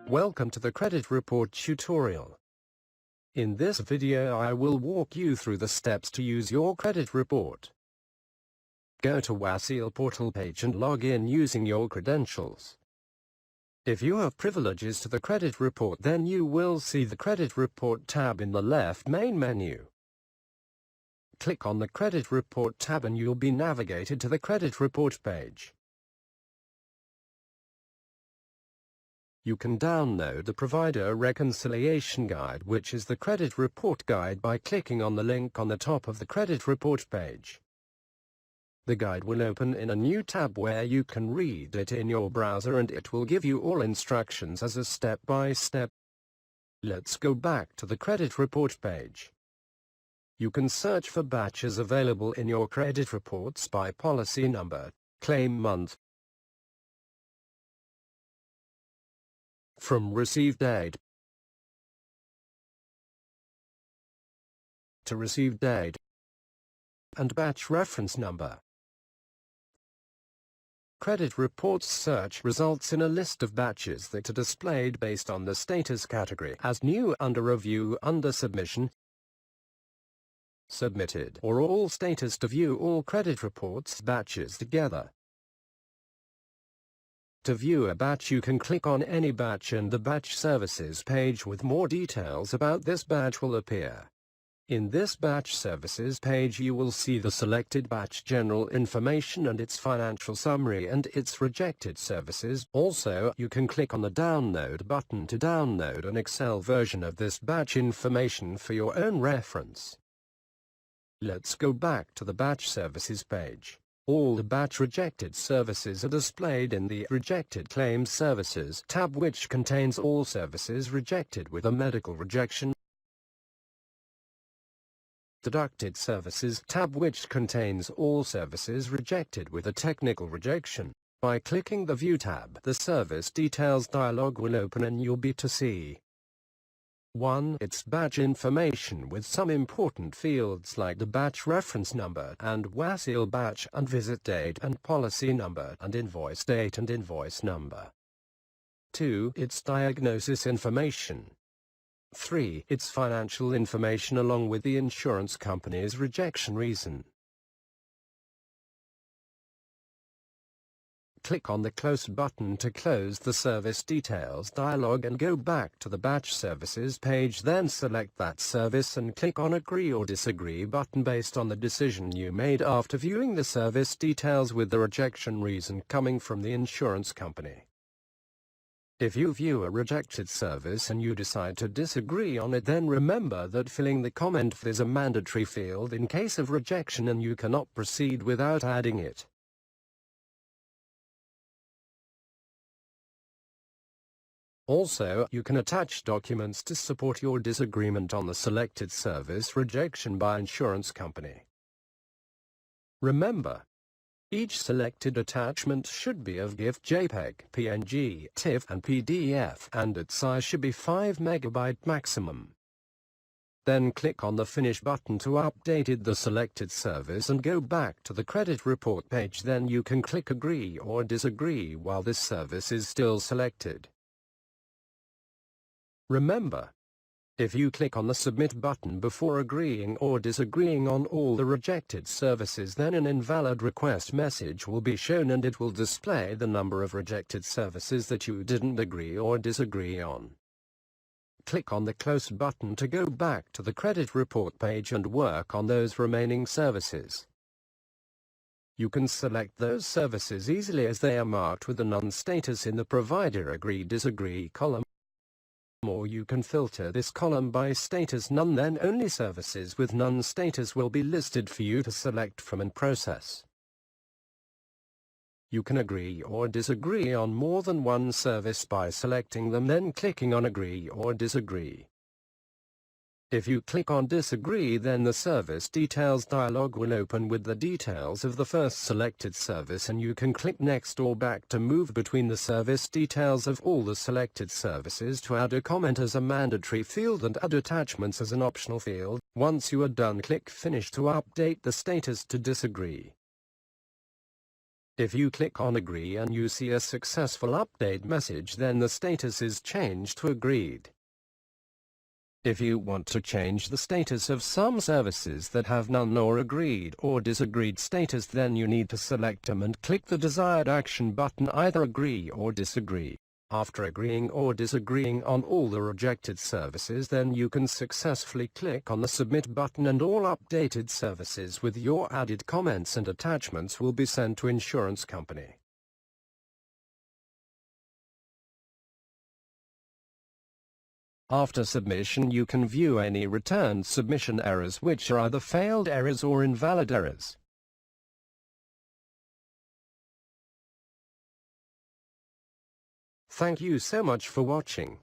Welcome to the credit report tutorial. In this video I will walk you through the steps to use your credit report. Go to Waseel portal page and log in using your credentials. If you have privileges to the credit report, then you will see the credit report tab in the left main menu. Click on the credit report tab and you'll be navigated to the credit report page. You can download the Provider Reconciliation Guide, which is the credit report guide, by clicking on the link on the top of the credit report page. The guide will open in a new tab where you can read it in your browser, and it will give you all instructions as a step-by-step. Let's go back to the credit report page. You can search for batches available in your credit reports by policy number, claim month, from receive date to receive date, and batch reference number. Credit reports search results in a list of batches that are displayed based on the status category as new, under review, under submission, submitted, or all status to view all credit reports batches together. To view a batch, you can click on any batch and the batch services page with more details about this batch will appear. In this batch services page you will see the selected batch general information and its financial summary and its rejected services. Also, you can click on the download button to download an Excel version of this batch information for your own reference. Let's go back to the batch services page. All the batch rejected services are displayed in the Rejected Claims Services tab, which contains all services rejected with a medical rejection. Deducted Services tab, which contains all services rejected with a technical rejection. By clicking the View tab, the Service Details dialog will open and you'll be to see 1. Its batch information with some important fields like the batch reference number and Waseel batch and visit date and policy number and invoice date and invoice number. 2. Its diagnosis information. 3. Its financial information along with the insurance company's rejection reason. Click on the Close button to close the Service Details dialog and go back to the Batch Services page. Then select that service and click on Agree or Disagree button based on the decision you made after viewing the service details with the rejection reason coming from the insurance company. If you view a rejected service and you decide to disagree on it, then remember that filling the comment is a mandatory field in case of rejection and you cannot proceed without adding it. Also, you can attach documents to support your disagreement on the selected service rejection by insurance company. Remember, each selected attachment should be of GIF, JPEG, PNG, TIFF, and PDF, and its size should be 5 MB maximum. Then click on the Finish button to update the selected service and go back to the credit report page. Then you can click Agree or Disagree while this service is still selected. Remember, if you click on the Submit button before agreeing or disagreeing on all the rejected services, then an invalid request message will be shown and it will display the number of rejected services that you didn't agree or disagree on. Click on the Close button to go back to the credit report page and work on those remaining services. You can select those services easily as they are marked with a none status in the Provider Agree/Disagree column. Or you can filter this column by status none, then only services with none status will be listed for you to select from and process. You can agree or disagree on more than one service by selecting them, then clicking on Agree or Disagree. If you click on Disagree, then the Service Details dialog will open with the details of the first selected service, and you can click Next or Back to move between the service details of all the selected services, to add a comment as a mandatory field and add attachments as an optional field. Once you are done, click Finish to update the status to Disagree. If you click on Agree and you see a successful update message, then the status is changed to Agreed. If you want to change the status of some services that have none or agreed or disagreed status, then you need to select them and click the desired action button, either agree or disagree. After agreeing or disagreeing on all the rejected services, then you can successfully click on the Submit button and all updated services with your added comments and attachments will be sent to insurance company. After submission, you can view any returned submission errors, which are either failed errors or invalid errors. Thank you so much for watching.